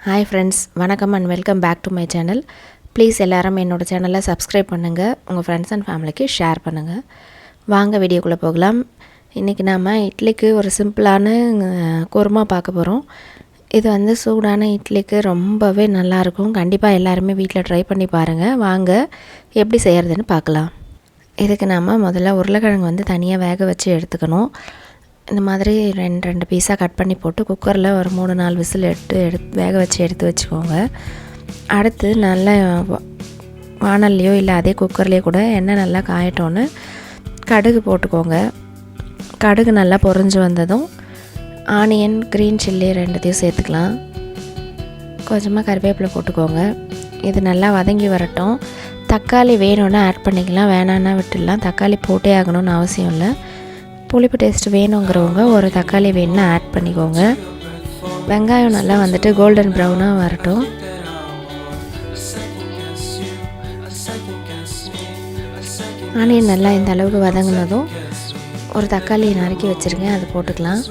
Hi friends, வணக்கம் and welcome back to my channel. Please எல்லாரும் என்னோடய சேனலை சப்ஸ்கிரைப் பண்ணுங்கள், உங்கள் ஃப்ரெண்ட்ஸ் அண்ட் ஃபேமிலிக்கு ஷேர் பண்ணுங்கள். வாங்க வீடியோக்குள்ளே போகலாம். இன்றைக்கி நாம் இட்லிக்கு ஒரு சிம்பிளான குருமா பார்க்க போகிறோம். இது சூடான இட்லிக்கு ரொம்பவே நல்லாயிருக்கும். கண்டிப்பாக எல்லாருமே வீட்டில் ட்ரை பண்ணி பாருங்கள். வாங்க எப்படி செய்கிறதுன்னு பார்க்கலாம். இதுக்கு நாம் முதல்ல உருளைக்கிழங்கு தனியாக வேக வச்சு எடுத்துக்கணும். இந்த மாதிரி ரெண்டு பீஸாக கட் பண்ணி போட்டு குக்கரில் ஒரு 3-4 விசில் வேக வச்சு எடுத்து வச்சுக்கோங்க. அடுத்து நல்ல வானல்லையோ இல்லை அதே குக்கர்லேயோ கூட எண்ணெய் நல்லா காயட்டோன்னு கடுகு போட்டுக்கோங்க. கடுகு நல்லா பொரிஞ்சு வந்ததும் ஆனியன், க்ரீன் சில்லி ரெண்டுத்தையும் சேர்த்துக்கலாம். கொஞ்சமாக கறிவேப்பிலை போட்டுக்கோங்க. இது நல்லா வதங்கி வரட்டும். தக்காளி வேணும்னா ஆட் பண்ணிக்கலாம், வேணான்னா விட்டுடலாம். தக்காளி போட்டே ஆகணும்னு அவசியம் இல்லை. புளிப்பு டேஸ்ட் வேணுங்கிறவங்க ஒரு தக்காளி வேணும்னா ஆட் பண்ணிக்கோங்க. வெங்காயம் நல்லா கோல்டன் ப்ரௌனாக வரட்டும். ஆனியன் நல்லா இந்த அளவுக்கு வதங்கினதும் ஒரு தக்காளியை நறுக்கி வச்சுருக்கேன், அது போட்டுக்கலாம்.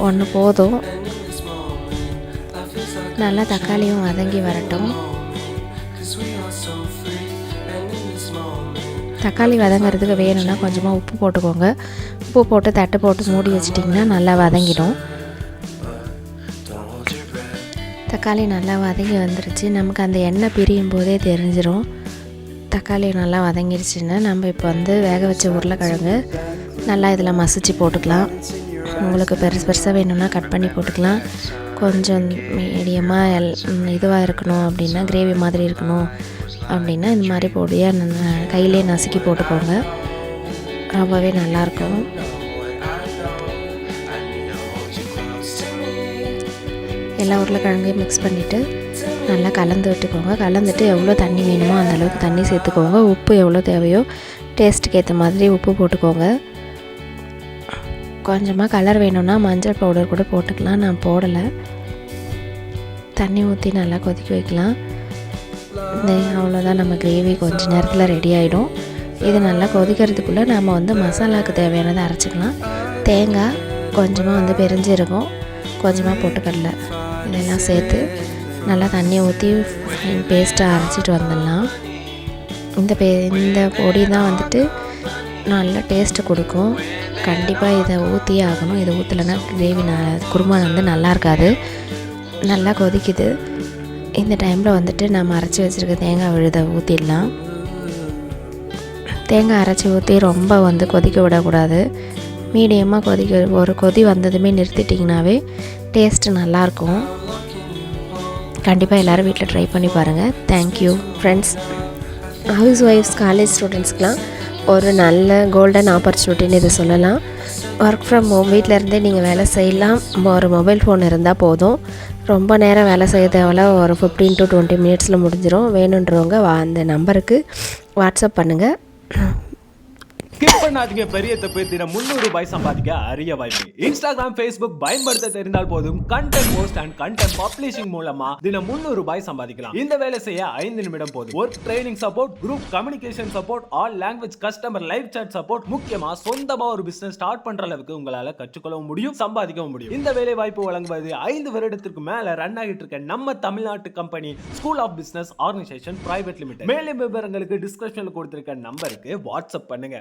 ஒன்று போதும். நல்லா தக்காளியும் வதங்கி வரட்டும். தக்காளி வதங்கிறதுக்கு வேணும்னா கொஞ்சமாக உப்பு போட்டுக்கோங்க. உப்பு போட்டு தட்டு போட்டு மூடி வச்சிட்டிங்கன்னா நல்லா வதங்கிடும். தக்காளி நல்லா வதங்கி வந்துருச்சு. நமக்கு அந்த எண்ணெய் பிரியும் போதே தெரிஞ்சிடும் தக்காளி நல்லா வதங்கிடுச்சுன்னு. நம்ம இப்போ வேக வச்ச உருளைக்கிழங்கு நல்லா இதில் மசிச்சு போட்டுக்கலாம். உங்களுக்கு பெருசாக வேணும்னா கட் பண்ணி போட்டுக்கலாம். கொஞ்சம் மீடியமாக இதுவாக இருக்கணும் அப்படின்னா, கிரேவி மாதிரி இருக்கணும் அப்படின்னா இந்த மாதிரி பொடியாக கையிலே நசுக்கி போட்டுக்கோங்க. ரொம்பவே நல்லாயிருக்கும். எல்லா உருளைக்கிழங்கையும் மிக்ஸ் பண்ணிவிட்டு நல்லா கலந்து விட்டுக்கோங்க. கலந்துட்டு எவ்வளோ தண்ணி வேணுமோ அந்தளவுக்கு தண்ணி சேர்த்துக்கோங்க. உப்பு எவ்வளோ தேவையோ டேஸ்ட்டுக்கு ஏற்ற மாதிரி உப்பு போட்டுக்கோங்க. கொஞ்சமாக கலர் வேணும்னா மஞ்சள் பவுடர் கூட போட்டுக்கலாம், நான் போடலை. தண்ணி ஊற்றி நல்லா கொதிக்க வைக்கலாம். அவ்வளோதான், நம்ம கிரேவி கொஞ்சம் நேரத்தில் ரெடி ஆகிடும். இது நல்லா கொதிக்கிறதுக்குள்ளே நம்ம மசாலாவுக்கு தேவையானதை அரைச்சிக்கலாம். தேங்காய், கொஞ்சமாக பெருஞ்சீரகம், கொஞ்சமாக பொட்டுக்கடலை இதெல்லாம் சேர்த்து நல்லா தண்ணியை ஊற்றி ஃபைன் பேஸ்ட்டாக அரைச்சிட்டு வந்துடலாம். இந்த பொடி தான் நல்ல டேஸ்ட்டு கொடுக்கும். கண்டிப்பாக இதை ஊற்றியே ஆகணும். இதை ஊற்றலைன்னா கிரேவி குருமா நல்லா இருக்காது. நல்லா கொதிக்குது. இந்த டைமில் நம்ம அரைச்சி வச்சுருக்க தேங்காய் விழுதை ஊற்றிடலாம். தேங்காய் அரைச்சி ஊற்றி ரொம்ப கொதிக்க விடக்கூடாது. மீடியமாக ஒரு கொதி வந்ததுமே நிறுத்திட்டிங்கனாவே டேஸ்ட்டு நல்லாயிருக்கும். கண்டிப்பாக எல்லோரும் வீட்டில் ட்ரை பண்ணி பாருங்கள். Thank you friends. ஹவுஸ் ஒய்ஃப்ஸ், காலேஜ் ஸ்டூடெண்ட்ஸ்க்கெலாம் ஒரு நல்ல கோல்டன் ஆப்பர்ச்சுனிட்டின்னு இதை சொல்லலாம். ஒர்க் ஃப்ரம் ஹோம், வீட்டில் இருந்தே நீங்கள் வேலை செய்யலாம். ஒரு மொபைல் ஃபோன் இருந்தால் போதும். ரொம்ப நேரம் வேலை செய்ய தேவையில்ல. ஒரு 15 to 20 மினிட்ஸில் முடிஞ்சிடும். வேணுன்றவங்க அந்த நம்பருக்கு வாட்ஸ்அப் பண்ணுங்கள். ஸ்கிப் பண்ணாதீங்க. பெரிய தப்பு. தினம் 300 ரூபாய் சம்பாதிக்க அரிய வாய்ப்பு. இன்ஸ்டாகிராம், ஃபேஸ்புக் பயன்படுத்த தெரிந்தால் போதும். Content post and content publishing மூலமா தினம் 300 ரூபாய் சம்பாதிக்கலாம். இந்த வேலை செய்ய 5 நிமிடம் போதும். Work training support, group communication support, all language customer live chat support, முக்கியமா சொந்தமா ஒரு பிசினஸ் ஸ்டார்ட் பண்ற அளவுக்கு உங்களால கற்றுக்கொள்ளவும் முடியும், சம்பாதிக்கவும் முடியும். இந்த வேலை வாய்ப்பு வழங்குவது 5 வருடத்திற்கு மேல ரன் ஆகிட்டு இருக்க நம்ம தமிழ்நாட்டு company school of business organisation private limited. மேலும் விவரங்களுக்கு டிஸ்கிரிப்ஷன்ல கொடுத்திருக்க நம்பருக்கு வாட்ஸ்அப் பண்ணுங்க.